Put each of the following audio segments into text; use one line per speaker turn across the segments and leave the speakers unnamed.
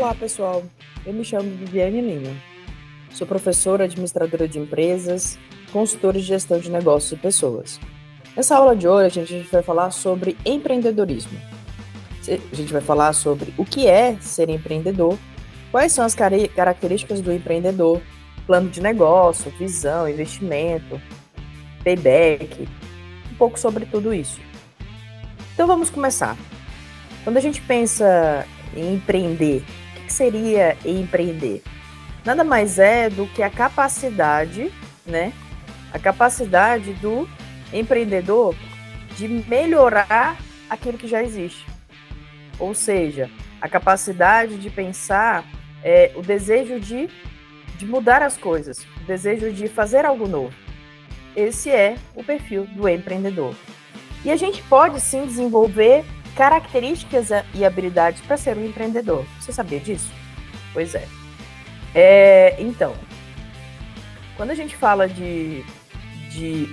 Olá, pessoal. Eu me chamo Viviane Lima. Sou professora, administradora de empresas, consultora de gestão de negócios e pessoas. Nessa aula de hoje, a gente vai falar sobre empreendedorismo. A gente vai falar sobre o que é ser empreendedor, quais são as características do empreendedor, plano de negócio, visão, investimento, payback, um pouco sobre tudo isso. Então vamos começar. Quando a gente pensa em empreender, o que seria empreender? Nada mais é do que a capacidade, né? A capacidade do empreendedor de melhorar aquilo que já existe. Ou seja, a capacidade de pensar, o desejo de mudar as coisas, o desejo de fazer algo novo. Esse é o perfil do empreendedor. E a gente pode sim desenvolver características e habilidades para ser um empreendedor. Você sabia disso? Pois é. Então, quando a gente fala de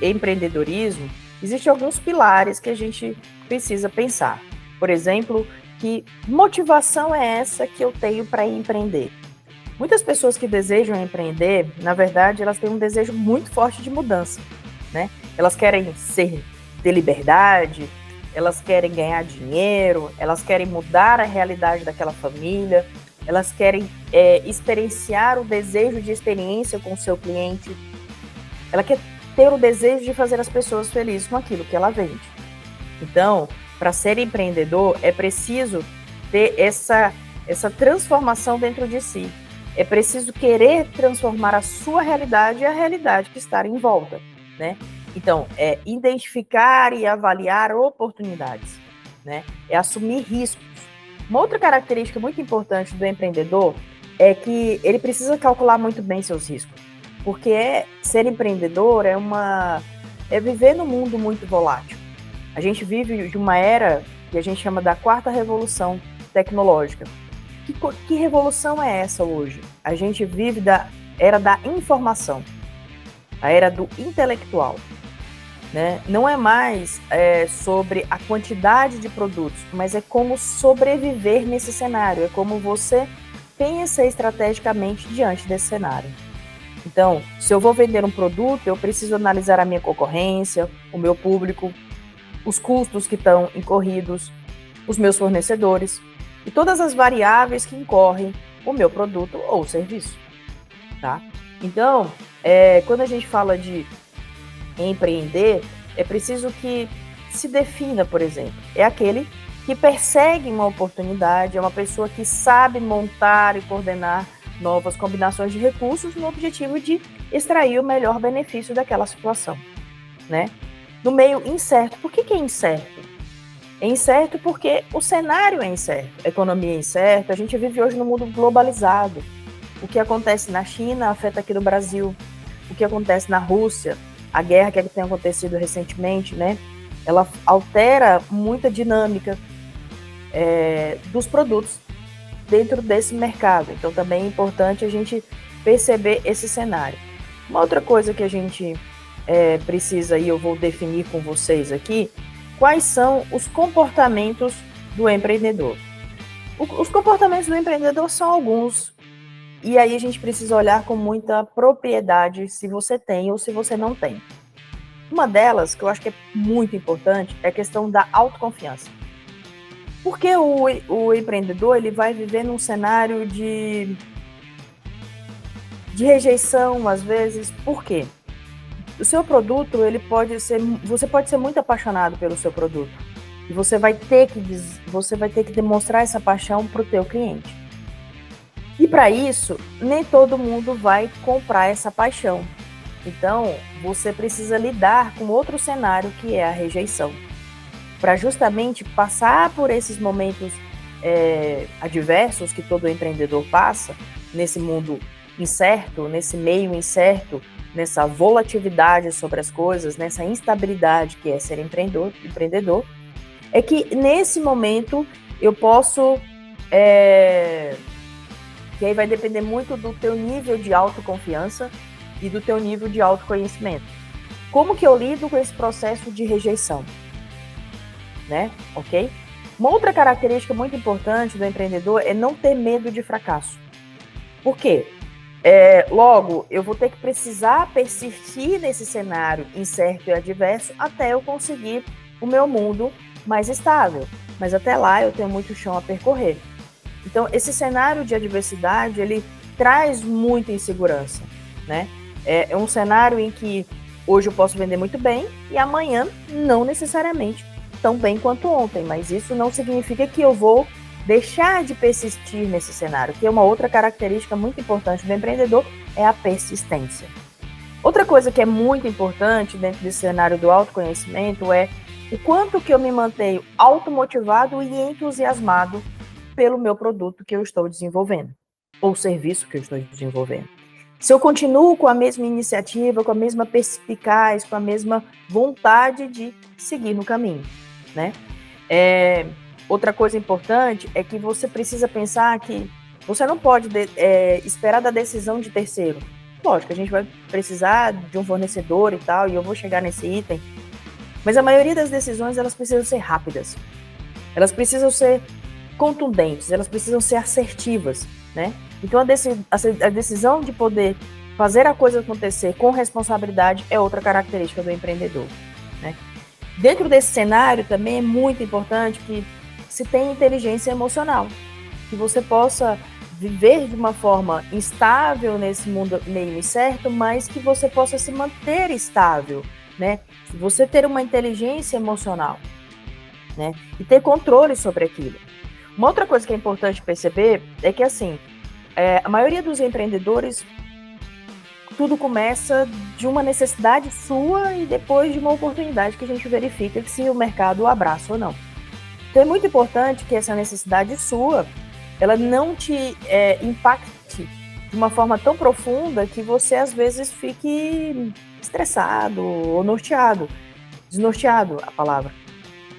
empreendedorismo, existem alguns pilares que a gente precisa pensar. Por exemplo, que motivação é essa que eu tenho para empreender? Muitas pessoas que desejam empreender, na verdade, elas têm um desejo muito forte de mudança, né? Elas querem ter liberdade, elas querem ganhar dinheiro, elas querem mudar a realidade daquela família, elas querem experienciar o desejo de experiência com o seu cliente, ela quer ter o desejo de fazer as pessoas felizes com aquilo que ela vende. Então, para ser empreendedor, é preciso ter essa transformação dentro de si. É preciso querer transformar a sua realidade e a realidade que está em volta, né? Então, é identificar e avaliar oportunidades, né? É assumir riscos. Uma outra característica muito importante do empreendedor é que ele precisa calcular muito bem seus riscos, porque ser empreendedor é viver num mundo muito volátil. A gente vive de uma era que a gente chama da quarta revolução tecnológica. Que revolução é essa hoje? A gente vive da era da informação, a era do intelectual. Né? Não é mais sobre a quantidade de produtos, mas é como sobreviver nesse cenário, é como você pensa estrategicamente diante desse cenário. Então, se eu vou vender um produto, eu preciso analisar a minha concorrência, o meu público, os custos que estão incorridos, os meus fornecedores e todas as variáveis que incorrem o meu produto ou serviço. Tá? Então, quando a gente fala de empreender, é preciso que se defina, por exemplo, é aquele que persegue uma oportunidade, é uma pessoa que sabe montar e coordenar novas combinações de recursos no objetivo de extrair o melhor benefício daquela situação, né? No meio incerto. Por que é incerto? É incerto porque o cenário é incerto, a economia é incerta, a gente vive hoje num mundo globalizado. O que acontece na China afeta aqui no Brasil, o que acontece na Rússia, a guerra que tem acontecido recentemente, né? Ela altera muita dinâmica dos produtos dentro desse mercado. Então, também é importante a gente perceber esse cenário. Uma outra coisa que a gente precisa, e eu vou definir com vocês aqui, quais são os comportamentos do empreendedor. Os comportamentos do empreendedor são alguns, e aí a gente precisa olhar com muita propriedade se você tem ou se você não tem. Uma delas, que eu acho que é muito importante, é a questão da autoconfiança. Porque o empreendedor ele vai viver num cenário de rejeição, às vezes. Por quê? O seu produto, você pode ser muito apaixonado pelo seu produto. E você vai ter que demonstrar essa paixão para o teu cliente. E para isso, nem todo mundo vai comprar essa paixão. Então, você precisa lidar com outro cenário que é a rejeição. Para justamente passar por esses momentos adversos que todo empreendedor passa, nesse mundo incerto, nesse meio incerto, nessa volatilidade sobre as coisas, nessa instabilidade que é ser empreendedor, é que nesse momento eu posso... que aí vai depender muito do teu nível de autoconfiança e do teu nível de autoconhecimento. Como que eu lido com esse processo de rejeição? Né? Ok? Uma outra característica muito importante do empreendedor é não ter medo de fracasso. Por quê? Logo, eu vou ter que precisar persistir nesse cenário incerto e adverso até eu conseguir o meu mundo mais estável. Mas até lá eu tenho muito chão a percorrer. Então, esse cenário de adversidade, ele traz muita insegurança, né? É um cenário em que hoje eu posso vender muito bem e amanhã não necessariamente tão bem quanto ontem, mas isso não significa que eu vou deixar de persistir nesse cenário, que é uma outra característica muito importante do empreendedor, é a persistência. Outra coisa que é muito importante dentro desse cenário do autoconhecimento é o quanto que eu me mantenho automotivado e entusiasmado pelo meu produto que eu estou desenvolvendo, ou serviço que eu estou desenvolvendo. Se eu continuo com a mesma iniciativa, com a mesma perspicaz, com a mesma vontade de seguir no caminho, né? Outra coisa importante é que você precisa pensar que você não pode esperar da decisão de terceiro. Lógico, a gente vai precisar de um fornecedor e tal, e eu vou chegar nesse item, mas a maioria das decisões, elas precisam ser rápidas. Elas precisam ser contundentes, elas precisam ser assertivas, né? Então, a decisão de poder fazer a coisa acontecer com responsabilidade é outra característica do empreendedor, né? Dentro desse cenário, também é muito importante que se tenha inteligência emocional, que você possa viver de uma forma instável nesse mundo meio incerto, mas que você possa se manter estável, né? Você ter uma inteligência emocional, né? E ter controle sobre aquilo. Uma outra coisa que é importante perceber é que, assim, a maioria dos empreendedores, tudo começa de uma necessidade sua e depois de uma oportunidade que a gente verifica que se o mercado o abraça ou não. Então é muito importante que essa necessidade sua, ela não te impacte de uma forma tão profunda que você às vezes fique estressado ou desnorteado a palavra.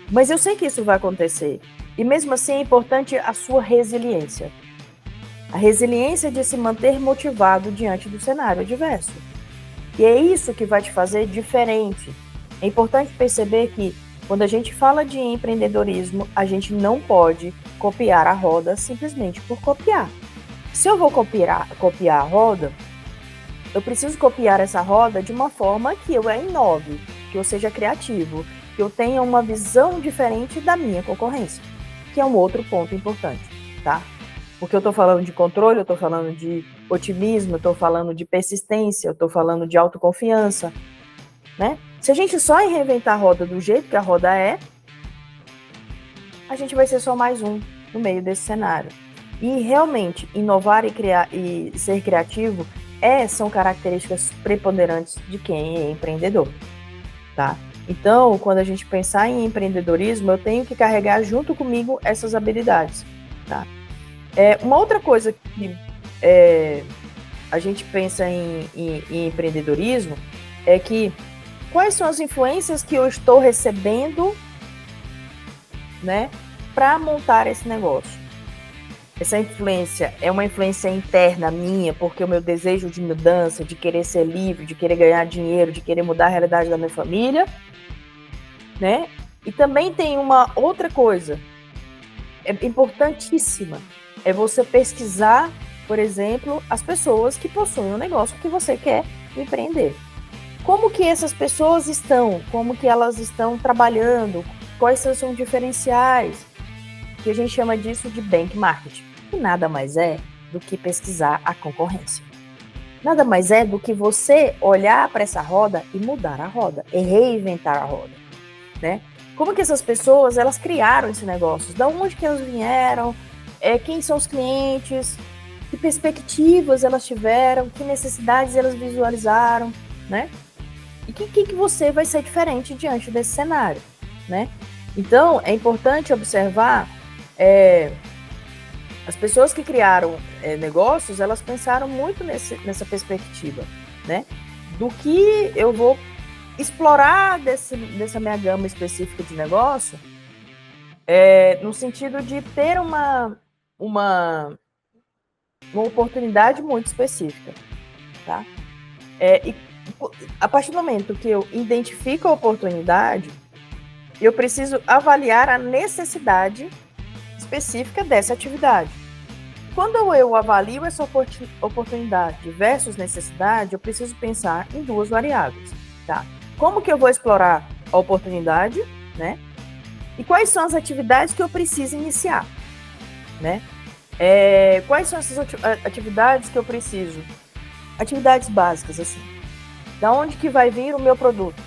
Mas eu sei que isso vai acontecer. E mesmo assim é importante a sua resiliência. A resiliência de se manter motivado diante do cenário adverso. E é isso que vai te fazer diferente. É importante perceber que quando a gente fala de empreendedorismo, a gente não pode copiar a roda simplesmente por copiar. Se eu vou copiar a roda, eu preciso copiar essa roda de uma forma que eu a inove, que eu seja criativo, que eu tenha uma visão diferente da minha concorrência, que é um outro ponto importante, tá? Porque eu estou falando de controle, eu estou falando de otimismo, eu estou falando de persistência, eu estou falando de autoconfiança, né? Se a gente só reinventar a roda do jeito que a roda é, a gente vai ser só mais um no meio desse cenário. E realmente, inovar e criar e ser criativo são características preponderantes de quem é empreendedor, tá? Então, quando a gente pensar em empreendedorismo, eu tenho que carregar junto comigo essas habilidades, tá? Uma outra coisa que a gente pensa em empreendedorismo é que quais são as influências que eu estou recebendo, né, para montar esse negócio. Essa influência é uma influência interna minha, porque o meu desejo de mudança, de querer ser livre, de querer ganhar dinheiro, de querer mudar a realidade da minha família, né? E também tem uma outra coisa, importantíssima, é você pesquisar, por exemplo, as pessoas que possuem um negócio que você quer empreender. Como que essas pessoas estão? Como que elas estão trabalhando? Quais são os diferenciais? Que a gente chama disso de benchmarking. E nada mais é do que pesquisar a concorrência. Nada mais é do que você olhar para essa roda e mudar a roda, e reinventar a roda, né? Como que essas pessoas, elas criaram esse negócio? Da onde que elas vieram? Quem são os clientes? Que perspectivas elas tiveram? Que necessidades elas visualizaram, né? E que você vai ser diferente diante desse cenário, né? Então, é importante observar as pessoas que criaram negócios, elas pensaram muito nessa perspectiva, né? Do que eu vou explorar dessa minha gama específica de negócio, no sentido de ter uma oportunidade muito específica, tá? E a partir do momento que eu identifico a oportunidade, eu preciso avaliar a necessidade específica dessa atividade. Quando eu avalio essa oportunidade versus necessidade, eu preciso pensar em duas variáveis, tá? Como que eu vou explorar a oportunidade, né? E quais são as atividades que eu preciso iniciar, né? Quais são essas atividades que eu preciso? Atividades básicas, assim. Da onde que vai vir o meu produto?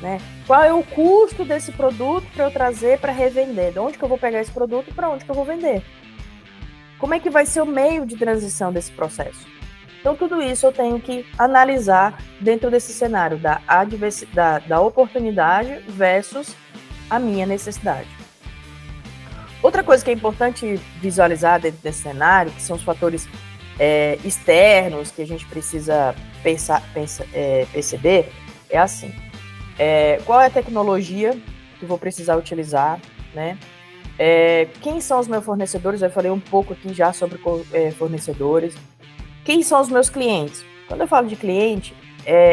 Né? Qual é o custo desse produto para eu trazer para revender? De onde que eu vou pegar esse produto e para onde que eu vou vender? Como é que vai ser o meio de transição desse processo? Então, tudo isso eu tenho que analisar dentro desse cenário da oportunidade versus a minha necessidade. Outra coisa que é importante visualizar dentro desse cenário, que são os fatores externos que a gente precisa perceber, é assim. Qual é a tecnologia que eu vou precisar utilizar, né? Quem são os meus fornecedores? Eu falei um pouco aqui já sobre fornecedores. Quem são os meus clientes? Quando eu falo de cliente,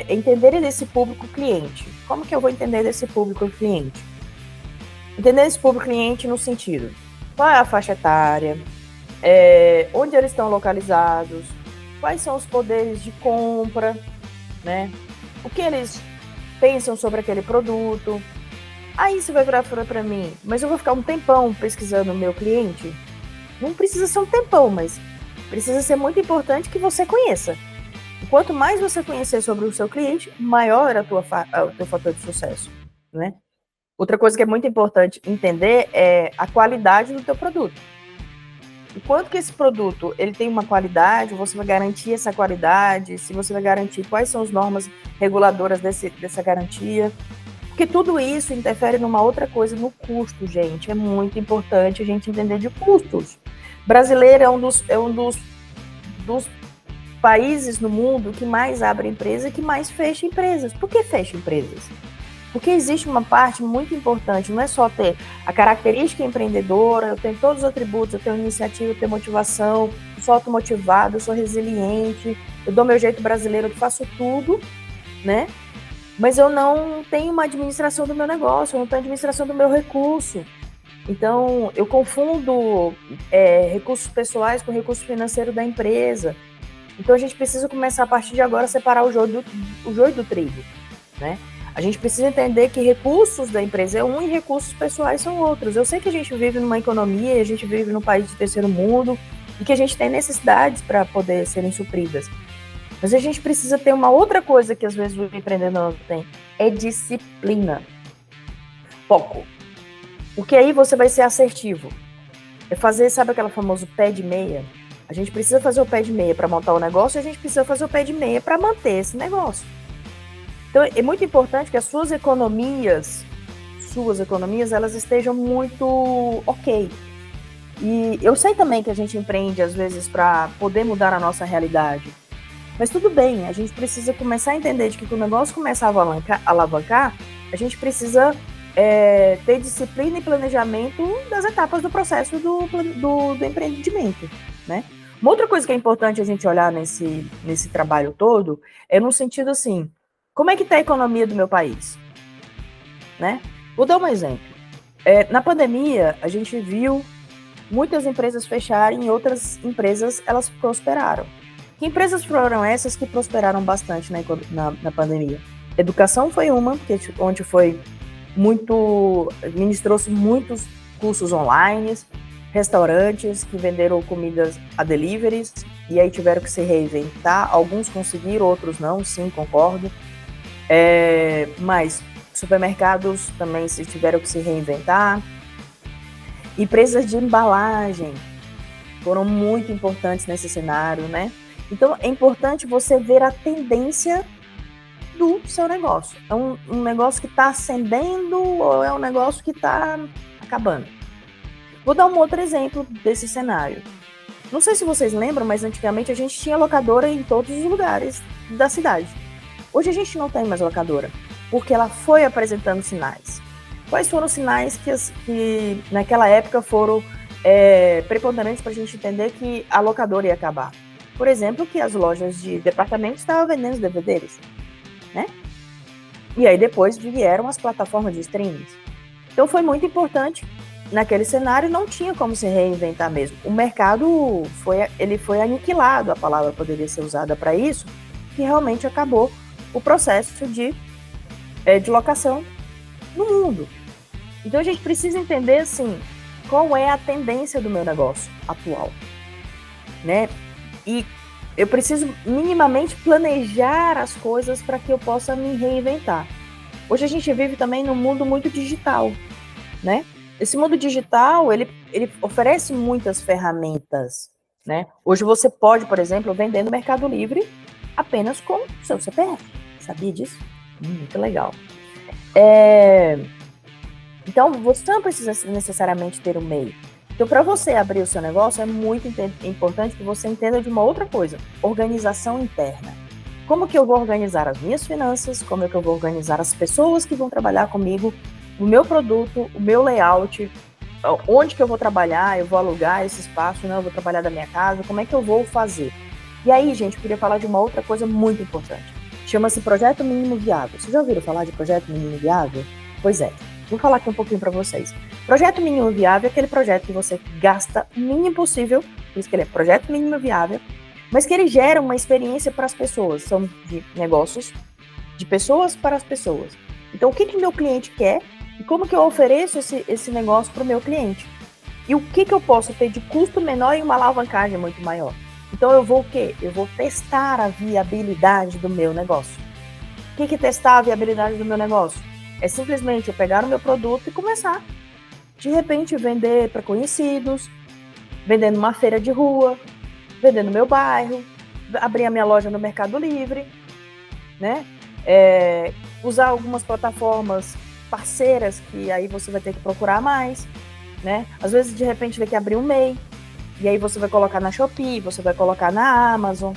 entender desse público cliente. Como que eu vou entender desse público cliente? Entender esse público cliente no sentido, qual é a faixa etária, onde eles estão localizados, quais são os poderes de compra, né? O que eles pensam sobre aquele produto. Aí você vai virar para mim, mas eu vou ficar um tempão pesquisando o meu cliente? Não precisa ser um tempão, mas precisa ser muito importante que você conheça. E quanto mais você conhecer sobre o seu cliente, maior é o teu fator de sucesso, né? Outra coisa que é muito importante entender é a qualidade do teu produto. E quanto que esse produto ele tem uma qualidade, você vai garantir essa qualidade, se você vai garantir quais são as normas reguladoras dessa garantia. Porque tudo isso interfere numa outra coisa, no custo, gente. É muito importante a gente entender de custos. Brasileiro é um dos países no mundo que mais abre empresa e que mais fecha empresas. Por que fecha empresas? Porque existe uma parte muito importante, não é só ter a característica empreendedora, eu tenho todos os atributos, eu tenho iniciativa, eu tenho motivação, eu sou automotivado, eu sou resiliente, eu dou meu jeito brasileiro, eu faço tudo, né? Mas eu não tenho uma administração do meu negócio, eu não tenho administração do meu recurso. Então, eu confundo recursos pessoais com recurso financeiro da empresa. Então, a gente precisa começar, a partir de agora, a separar o joio do trigo, né? A gente precisa entender que recursos da empresa é um e recursos pessoais são outros. Eu sei que a gente vive numa economia, a gente vive num país de terceiro mundo e que a gente tem necessidades para poder serem supridas. Mas a gente precisa ter uma outra coisa que às vezes o empreendedor não tem, é disciplina. Foco. Porque aí você vai ser assertivo. É fazer, sabe aquele famoso pé de meia? A gente precisa fazer o pé de meia para montar o negócio e a gente precisa fazer o pé de meia para manter esse negócio. Então, é muito importante que as suas economias, elas estejam muito ok. E eu sei também que a gente empreende, às vezes, para poder mudar a nossa realidade. Mas tudo bem, a gente precisa começar a entender de que quando o negócio começa a alavancar, a gente precisa ter disciplina e planejamento das etapas do processo do empreendimento, né? Uma outra coisa que é importante a gente olhar nesse trabalho todo é no sentido assim, como é que está a economia do meu país? Né? Vou dar um exemplo. Na pandemia, a gente viu muitas empresas fecharem e outras empresas, elas prosperaram. Que empresas foram essas que prosperaram bastante na pandemia? Educação foi uma, onde foi ministrou-se muitos cursos online, restaurantes que venderam comidas a deliveries e aí tiveram que se reinventar. Alguns conseguiram, outros não, sim, concordo. Mas supermercados também tiveram que se reinventar. Empresas de embalagem foram muito importantes nesse cenário, né? Então, é importante você ver a tendência do seu negócio. É um negócio que está ascendendo ou é um negócio que está acabando? Vou dar um outro exemplo desse cenário. Não sei se vocês lembram, mas antigamente a gente tinha locadora em todos os lugares da cidade. Hoje a gente não tem mais locadora, porque ela foi apresentando sinais. Quais foram os sinais que naquela época foram preponderantes para a gente entender que a locadora ia acabar? Por exemplo, que as lojas de departamento estavam vendendo os DVDs, né? E aí depois vieram as plataformas de streaming. Então foi muito importante. Naquele cenário não tinha como se reinventar mesmo. O mercado foi aniquilado, a palavra poderia ser usada para isso, que realmente acabou o processo de locação no mundo. Então a gente precisa entender assim, qual é a tendência do meu negócio atual, né? E eu preciso minimamente planejar as coisas para que eu possa me reinventar. Hoje a gente vive também num mundo muito digital, né? Esse mundo digital, ele oferece muitas ferramentas, né? Hoje você pode, por exemplo, vender no Mercado Livre apenas com o seu CPF. Sabia disso? Muito legal. Então, você não precisa necessariamente ter um MEI. Então, para você abrir o seu negócio, é muito importante que você entenda de uma outra coisa, organização interna. Como que eu vou organizar as minhas finanças, como é que eu vou organizar as pessoas que vão trabalhar comigo, o meu produto, o meu layout, onde que eu vou trabalhar, eu vou alugar esse espaço, não, eu vou trabalhar da minha casa, como é que eu vou fazer? E aí, gente, eu queria falar de uma outra coisa muito importante. Chama-se Projeto Mínimo Viável. Vocês já ouviram falar de Projeto Mínimo Viável? Pois é. Vou falar aqui um pouquinho para vocês. Projeto Mínimo Viável é aquele projeto que você gasta o mínimo possível, por isso que ele é Projeto Mínimo Viável, mas que ele gera uma experiência para as pessoas. São de negócios, de pessoas para as pessoas. Então, o que o meu cliente quer e como que eu ofereço esse negócio para o meu cliente? E o que eu posso ter de custo menor e uma alavancagem muito maior? Então, eu vou o quê? Eu vou testar a viabilidade do meu negócio. O que é testar a viabilidade do meu negócio? É simplesmente eu pegar o meu produto e começar, de repente, vender para conhecidos, vender numa feira de rua, vender no meu bairro, abrir a minha loja no Mercado Livre, né? Usar algumas plataformas parceiras que aí você vai ter que procurar mais, né? Às vezes, de repente, vai ter que abrir um MEI, e aí você vai colocar na Shopee, você vai colocar na Amazon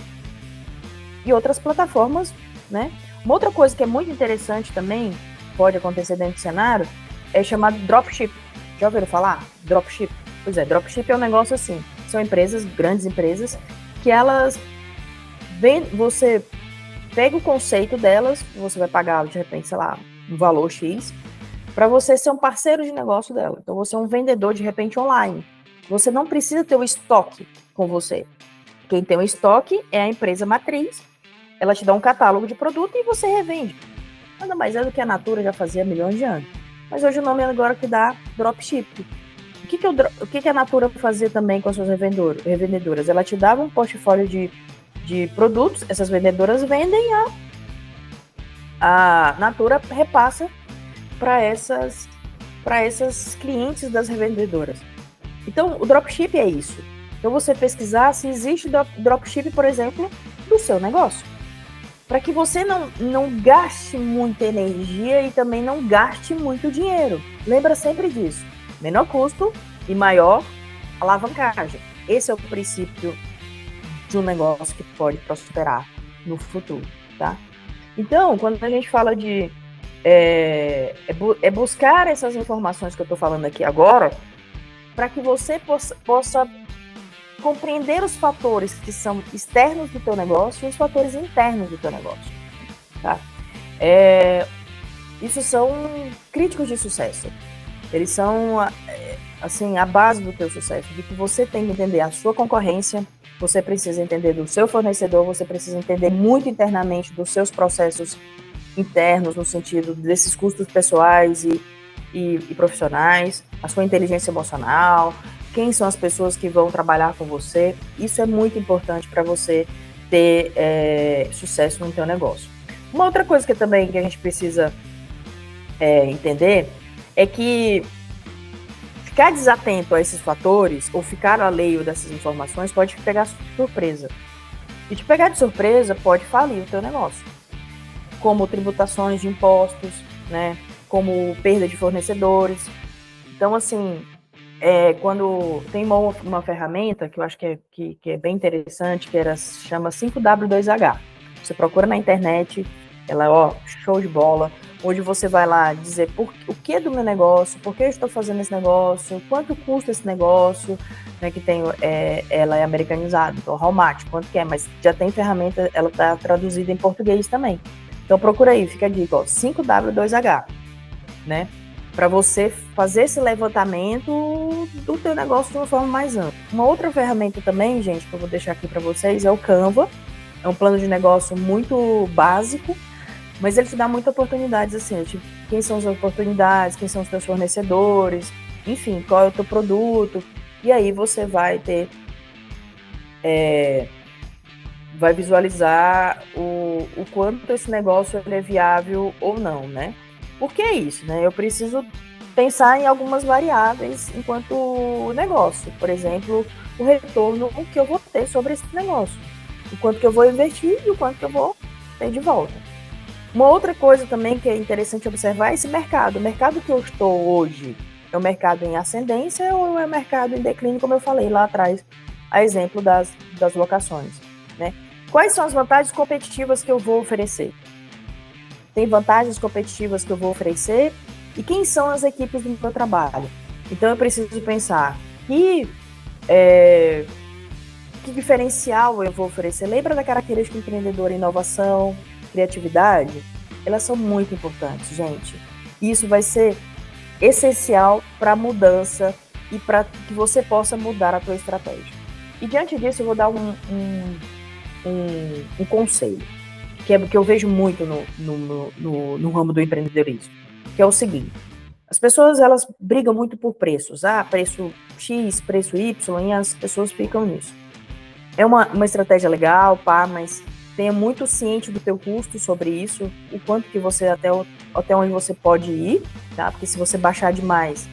e outras plataformas, né? Uma outra coisa que é muito interessante também, pode acontecer dentro do cenário, é chamado dropship. Já ouviram falar? Dropship? Pois é, dropship é um negócio assim, são empresas, grandes empresas, que elas você pega o conceito delas, você vai pagar, de repente, sei lá, um valor X, para você ser um parceiro de negócio dela. Então, você é um vendedor, de repente, online. Você não precisa ter o estoque com você. Quem tem o estoque é a empresa matriz, ela te dá um catálogo de produto e você revende. Nada mais é do que a Natura já fazia há milhões de anos. Mas hoje o nome agora que dá dropship. O que a Natura fazia também com as suas revendedoras? Ela te dava um portfólio de produtos, essas vendedoras vendem, a Natura repassa para essas clientes das revendedoras. Então, o dropship é isso. Então, você pesquisar se existe dropship, por exemplo, do seu negócio. Para que você não gaste muita energia e também não gaste muito dinheiro. Lembra sempre disso. Menor custo e maior alavancagem. Esse é o princípio de um negócio que pode prosperar no futuro, tá? Então, quando a gente fala de buscar essas informações que eu estou falando aqui agora, para que você possa compreender os fatores que são externos do teu negócio e os fatores internos do teu negócio, tá? Isso são críticos de sucesso. Eles são, assim, a base do teu sucesso, de que você tem que entender a sua concorrência, você precisa entender do seu fornecedor, você precisa entender muito internamente dos seus processos internos, no sentido desses custos pessoais e profissionais, a sua inteligência emocional, quem são as pessoas que vão trabalhar com você. Isso é muito importante para você ter sucesso no teu negócio. Uma outra coisa que a gente precisa entender é que ficar desatento a esses fatores ou ficar alheio dessas informações pode te pegar surpresa. E te pegar de surpresa pode falir o teu negócio, como tributações de impostos, né? Como perda de fornecedores. Então, assim, quando tem uma ferramenta que eu acho que é bem interessante, que chama 5W2H. Você procura na internet, ela é show de bola, onde você vai lá dizer o que é do meu negócio, por que eu estou fazendo esse negócio, quanto custa esse negócio, né, que ela é americanizada, então Hallmark, quanto que é, mas já tem ferramenta, ela está traduzida em português também. Então procura aí, fica a dica, ó, 5W2H, né? Para você fazer esse levantamento do teu negócio de uma forma mais ampla. Uma outra ferramenta também, gente, que eu vou deixar aqui para vocês é o Canva. É um plano de negócio muito básico, mas ele te dá muitas oportunidades, assim, tipo, quem são as oportunidades, quem são os teus fornecedores, enfim, qual é o teu produto, e aí você vai ter, vai visualizar o quanto esse negócio é viável ou não, né? Porque é isso, né? Eu preciso pensar em algumas variáveis enquanto negócio, por exemplo, o retorno que eu vou ter sobre esse negócio, o quanto que eu vou investir e o quanto que eu vou ter de volta. Uma outra coisa também que é interessante observar é esse mercado. O mercado que eu estou hoje é o mercado em ascendência ou é o mercado em declínio, como eu falei lá atrás, a exemplo das locações, né? Quais são as vantagens competitivas que eu vou oferecer? Tem vantagens competitivas que eu vou oferecer? E quem são as equipes do meu trabalho? Então eu preciso pensar que diferencial eu vou oferecer? Lembra da característica empreendedora, inovação, criatividade? Elas são muito importantes, gente. Isso vai ser essencial para a mudança e para que você possa mudar a tua estratégia. E diante disso, eu vou dar um conselho, que é que eu vejo muito no ramo do empreendedorismo, que é o seguinte: as pessoas, elas brigam muito por preços, preço X, preço Y, e as pessoas ficam nisso. É uma estratégia legal, mas tenha muito ciente do teu custo sobre isso, o quanto que você, até onde você pode ir, tá? Porque se você baixar demais,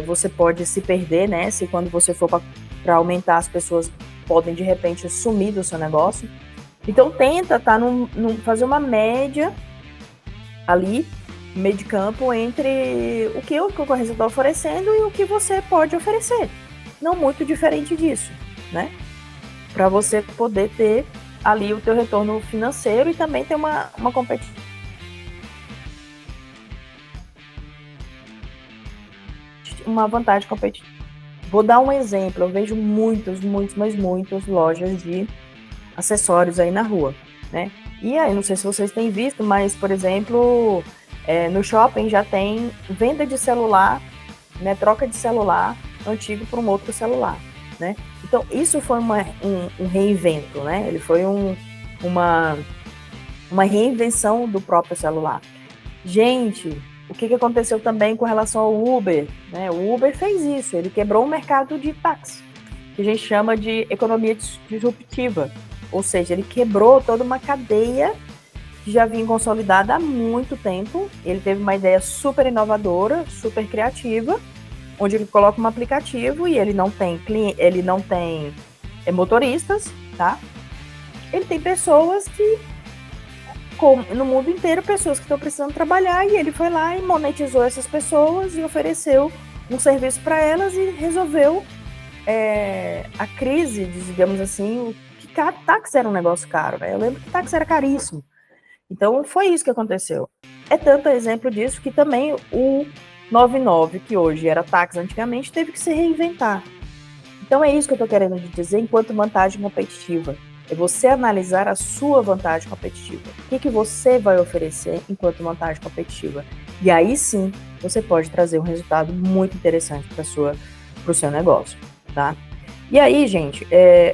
você pode se perder, né? Se quando você for para aumentar, as pessoas podem, de repente, sumir do seu negócio. Então, tenta fazer uma média ali, meio de campo, entre o que a concorrência está oferecendo e o que você pode oferecer. Não muito diferente disso, né? Para você poder ter ali o teu retorno financeiro e também ter uma vantagem competitiva. Vou dar um exemplo, eu vejo muitas lojas de acessórios aí na rua, né? E aí, não sei se vocês têm visto, mas, por exemplo, no shopping já tem venda de celular, né? Troca de celular antigo por um outro celular, né? Então, isso foi um reinvento, né? Ele foi uma reinvenção do próprio celular. Gente, o que aconteceu também com relação ao Uber, né? O Uber fez isso, ele quebrou o mercado de táxi, que a gente chama de economia disruptiva, ou seja, ele quebrou toda uma cadeia que já vinha consolidada há muito tempo. Ele teve uma ideia super inovadora, super criativa, onde ele coloca um aplicativo e ele não tem motoristas, tá? Ele tem pessoas que, no mundo inteiro, pessoas que estão precisando trabalhar, e ele foi lá e monetizou essas pessoas e ofereceu um serviço para elas e resolveu a crise, digamos assim, que táxi era um negócio caro, né? Eu lembro que táxi era caríssimo. Então, foi isso que aconteceu. É tanto exemplo disso que também o 99, que hoje era táxi antigamente, teve que se reinventar. Então, é isso que eu estou querendo dizer enquanto vantagem competitiva. É você analisar a sua vantagem competitiva. O que você vai oferecer enquanto vantagem competitiva? E aí sim, você pode trazer um resultado muito interessante para o seu negócio, tá? E aí, gente,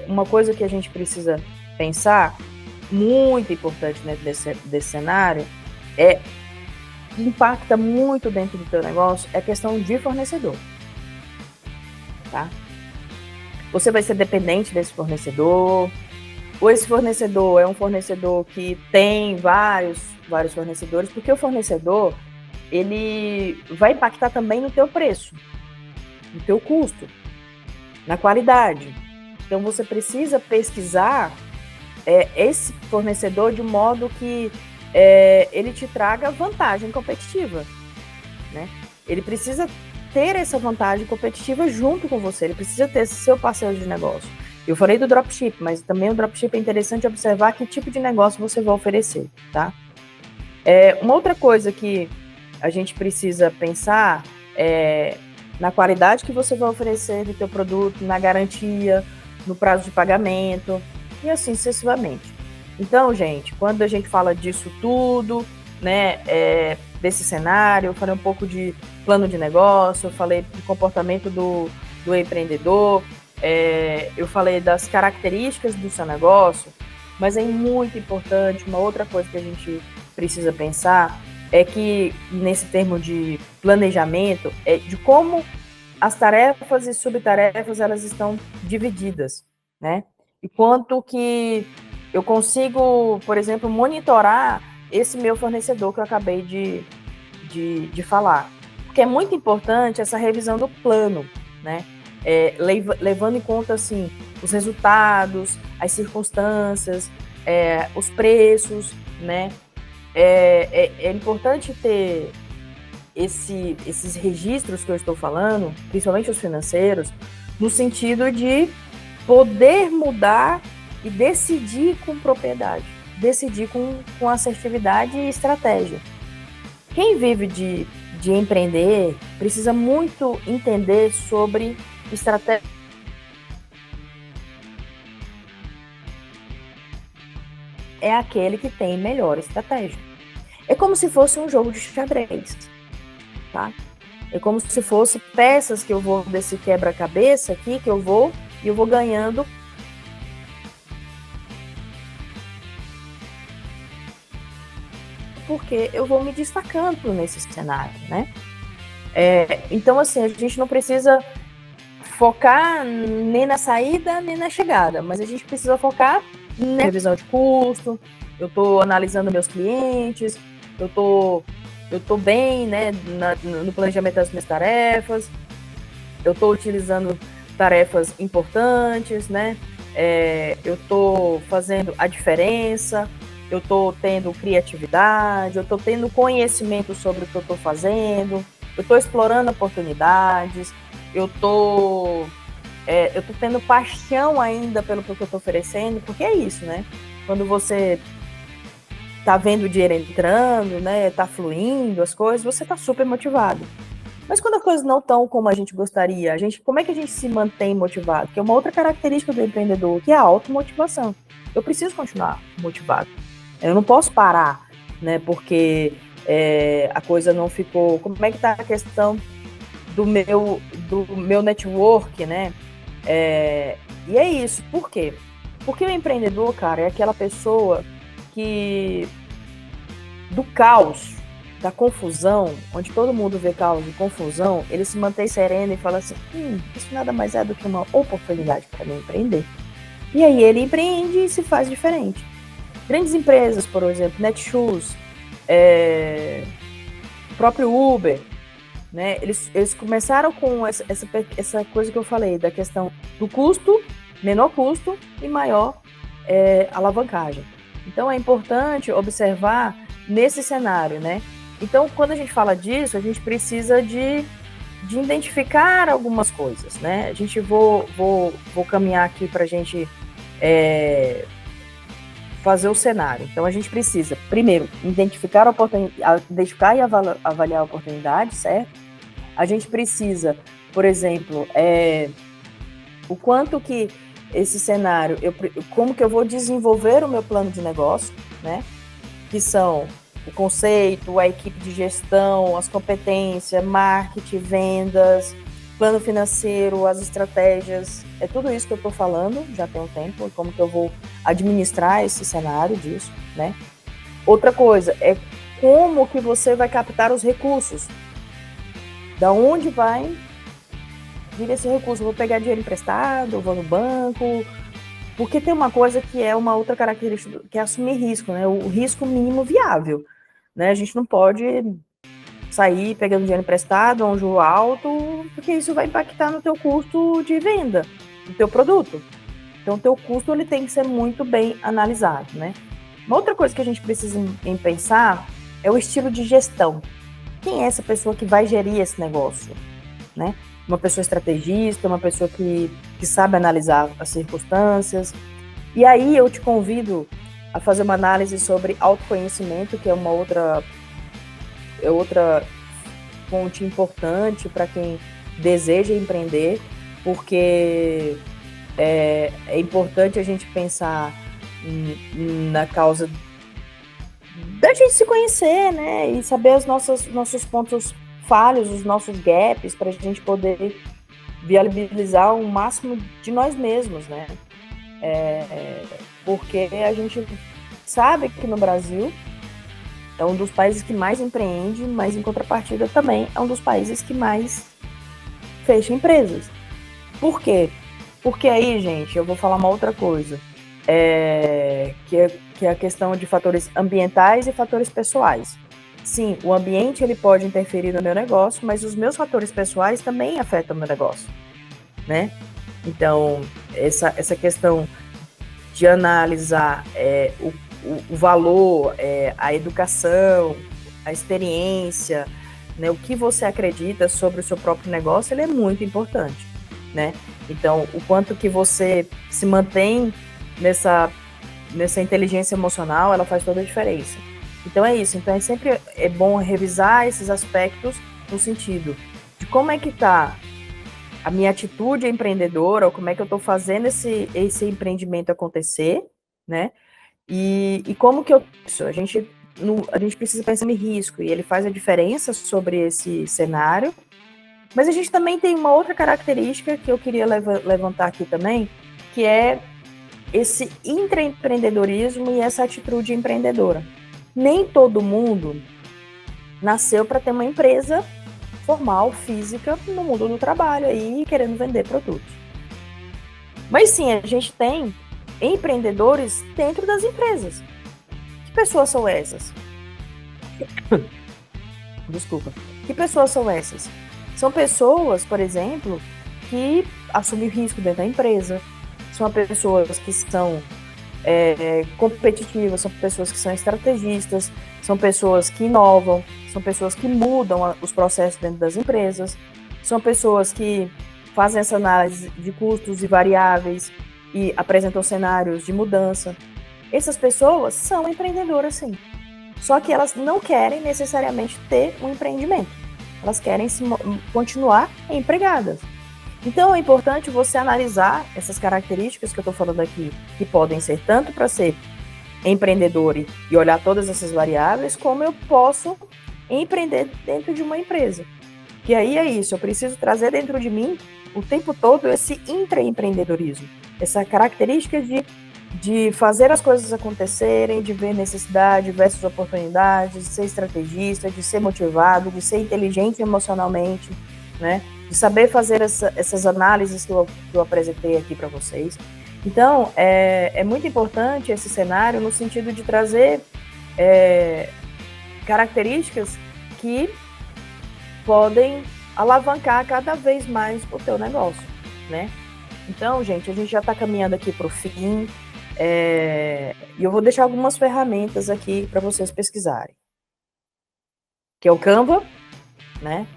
uma coisa que a gente precisa pensar, muito importante dentro desse cenário, que impacta muito dentro do teu negócio, é a questão de fornecedor, tá? Você vai ser dependente desse fornecedor, ou esse fornecedor é um fornecedor que tem vários fornecedores, porque o fornecedor, ele vai impactar também no teu preço, no teu custo, na qualidade. Então, você precisa pesquisar esse fornecedor de modo que ele te traga vantagem competitiva, né? Ele precisa ter essa vantagem competitiva junto com você, ele precisa ter esse seu parceiro de negócio. Eu falei do dropship, mas também o dropship é interessante observar que tipo de negócio você vai oferecer, tá? Uma outra coisa que a gente precisa pensar é na qualidade que você vai oferecer do teu produto, na garantia, no prazo de pagamento e assim sucessivamente. Então, gente, quando a gente fala disso tudo, né, desse cenário, eu falei um pouco de plano de negócio, eu falei do comportamento do empreendedor, eu falei das características do seu negócio, mas é muito importante, uma outra coisa que a gente precisa pensar é que, nesse termo de planejamento, é de como as tarefas e subtarefas elas estão divididas, né? E quanto que eu consigo, por exemplo, monitorar esse meu fornecedor que eu acabei de falar. Porque é muito importante essa revisão do plano, né? Levando em conta, assim, os resultados, as circunstâncias, os preços, né? É importante ter esses registros que eu estou falando, principalmente os financeiros, no sentido de poder mudar e decidir com propriedade, decidir com assertividade e estratégia. Quem vive de empreender precisa muito entender sobre estratégia. É aquele que tem melhor estratégia. É como se fosse um jogo de xadrez, tá? É como se fosse peças que eu vou desse quebra-cabeça aqui, que eu vou ganhando. Porque eu vou me destacando nesse cenário, né? Então, assim, a gente não precisa focar nem na saída, nem na chegada, mas a gente precisa focar na revisão de custo, eu estou analisando meus clientes, eu tô bem, né, no planejamento das minhas tarefas, eu estou utilizando tarefas importantes, né, eu estou fazendo a diferença, eu estou tendo criatividade, eu estou tendo conhecimento sobre o que eu estou fazendo, eu estou explorando oportunidades, eu estou tendo paixão ainda pelo que eu estou oferecendo, porque é isso, né? Quando você tá vendo o dinheiro entrando, né? Tá fluindo as coisas, você tá super motivado. Mas quando as coisas não estão como a gente gostaria, como é que a gente se mantém motivado? Que é uma outra característica do empreendedor, que é a automotivação. Eu preciso continuar motivado. Eu não posso parar, né? Porque a coisa não ficou. Como é que tá a questão do meu network, né? E é isso. Por quê? Porque o empreendedor, cara, é aquela pessoa que do caos, da confusão, onde todo mundo vê caos e confusão, ele se mantém sereno e fala assim, isso nada mais é do que uma oportunidade para mim empreender. E aí ele empreende e se faz diferente. Grandes empresas, por exemplo, Netshoes, o próprio Uber, né? Eles começaram com essa coisa que eu falei, da questão do custo, menor custo e maior alavancagem. Então é importante observar nesse cenário, né? Então, quando a gente fala disso, a gente precisa de identificar algumas coisas, né? A gente vou caminhar aqui para a gente fazer o cenário. Então, a gente precisa, primeiro, identificar e avaliar a oportunidade, certo? A gente precisa, por exemplo, o quanto que esse cenário, como que eu vou desenvolver o meu plano de negócio, né? Que são o conceito, a equipe de gestão, as competências, marketing, vendas, plano financeiro, as estratégias, é tudo isso que eu estou falando, já tem um tempo, como que eu vou administrar esse cenário disso, né? Outra coisa é como que você vai captar os recursos, da onde vai vir esse recurso, eu vou pegar dinheiro emprestado, eu vou no banco, porque tem uma coisa que é uma outra característica, que é assumir risco, né? O risco mínimo viável, né? A gente não pode sair pegando dinheiro emprestado a um juro alto, porque isso vai impactar no teu custo de venda, do teu produto. Então, o teu custo ele tem que ser muito bem analisado, né? Uma outra coisa que a gente precisa em pensar é o estilo de gestão. Quem é essa pessoa que vai gerir esse negócio, né? Uma pessoa estrategista, uma pessoa que sabe analisar as circunstâncias. E aí eu te convido a fazer uma análise sobre autoconhecimento, que é outra fonte importante para quem deseja empreender, porque é importante a gente pensar na causa da gente se conhecer, né? E saber os nossos pontos falhos, os nossos gaps, para a gente poder viabilizar o máximo de nós mesmos, né? Porque a gente sabe que no Brasil é um dos países que mais empreende, mas em contrapartida também é um dos países que mais fecha empresas. Por quê? Porque aí, gente, eu vou falar uma outra coisa, que é a questão de fatores ambientais e fatores pessoais. Sim, o ambiente ele pode interferir no meu negócio, mas os meus fatores pessoais também afetam o meu negócio, né? Então, essa questão de analisar o valor, a educação, a experiência, né, o que você acredita sobre o seu próprio negócio, ele é muito importante, né? Então, o quanto que você se mantém nessa inteligência emocional, ela faz toda a diferença. Então é isso. Então sempre bom revisar esses aspectos no sentido de como é que está a minha atitude empreendedora, ou como é que eu estou fazendo esse empreendimento acontecer, né? E como que a gente precisa pensar em risco, e ele faz a diferença sobre esse cenário. Mas a gente também tem uma outra característica que eu queria levantar aqui também, que é esse intraempreendedorismo e essa atitude empreendedora. Nem todo mundo nasceu para ter uma empresa formal, física, no mundo do trabalho aí, querendo vender produtos. Mas sim, a gente tem empreendedores dentro das empresas. Que pessoas são essas? Desculpa. Que pessoas são essas? São pessoas, por exemplo, que assumem risco dentro da empresa. São pessoas que são competitivas, são pessoas que são estrategistas, são pessoas que inovam, são pessoas que mudam os processos dentro das empresas, são pessoas que fazem essa análise de custos e variáveis e apresentam cenários de mudança. Essas pessoas são empreendedoras, sim. Só que elas não querem necessariamente ter um empreendimento. Elas querem continuar empregadas. Então, é importante você analisar essas características que eu estou falando aqui, que podem ser tanto para ser empreendedor e olhar todas essas variáveis, como eu posso empreender dentro de uma empresa. E aí é isso, eu preciso trazer dentro de mim o tempo todo esse intraempreendedorismo, essa característica de fazer as coisas acontecerem, de ver necessidade versus oportunidades, de ser estrategista, de ser motivado, de ser inteligente emocionalmente, né? De saber fazer essas análises que eu apresentei aqui para vocês. Então, é muito importante esse cenário no sentido de trazer características que podem alavancar cada vez mais o teu negócio, né? Então, gente, a gente já está caminhando aqui para o fim, e eu vou deixar algumas ferramentas aqui para vocês pesquisarem, que é o Canva, né?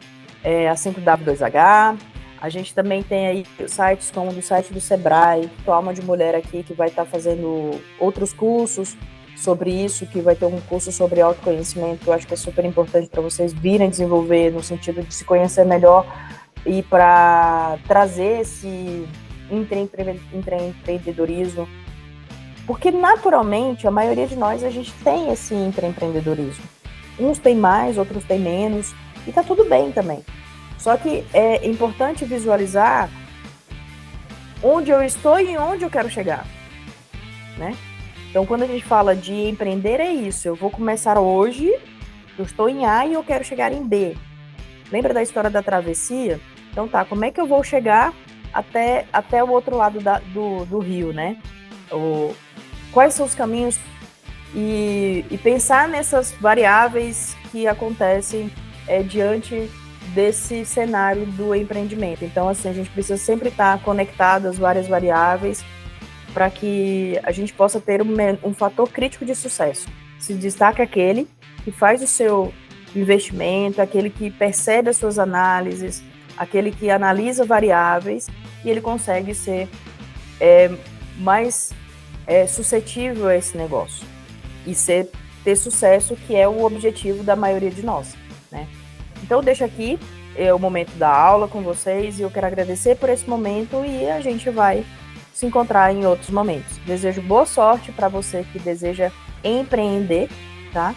A 5W2H, a gente também tem aí sites como o site do Sebrae, a Alma de Mulher aqui, que vai estar fazendo outros cursos sobre isso, que vai ter um curso sobre autoconhecimento, que eu acho que é super importante para vocês virem desenvolver, no sentido de se conhecer melhor e para trazer esse intraempreendedorismo, porque naturalmente a maioria de nós a gente tem esse intraempreendedorismo. Uns têm mais, outros têm menos, e tá tudo bem também. Só que é importante visualizar onde eu estou e onde eu quero chegar, né? Então, quando a gente fala de empreender, é isso. Eu vou começar hoje, eu estou em A e eu quero chegar em B. Lembra da história da travessia? Então tá, como é que eu vou chegar até o outro lado do rio, né? Quais são os caminhos? E pensar nessas variáveis que acontecem diante desse cenário do empreendimento. Então, assim, a gente precisa sempre estar conectado às várias variáveis para que a gente possa ter um fator crítico de sucesso. Se destaca aquele que faz o seu investimento, aquele que percebe as suas análises, aquele que analisa variáveis e ele consegue ser mais suscetível a esse negócio e ter sucesso, que é o objetivo da maioria de nós, né? Então, deixo aqui o momento da aula com vocês e eu quero agradecer por esse momento e a gente vai se encontrar em outros momentos. Desejo boa sorte para você que deseja empreender, tá?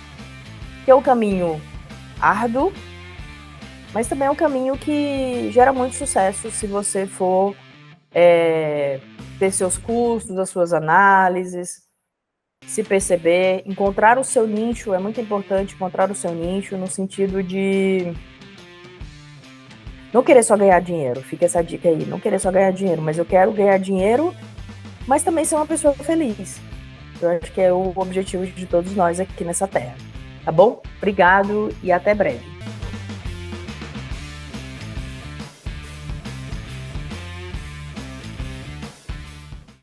Que é um caminho árduo, mas também é um caminho que gera muito sucesso se você for ter seus custos, as suas análises, se perceber, encontrar o seu nicho. É muito importante encontrar o seu nicho no sentido de não querer só ganhar dinheiro. Fica essa dica aí, não querer só ganhar dinheiro, mas eu quero ganhar dinheiro, mas também ser uma pessoa feliz. Eu acho que é o objetivo de todos nós aqui nessa terra. Tá bom? Obrigado e até breve.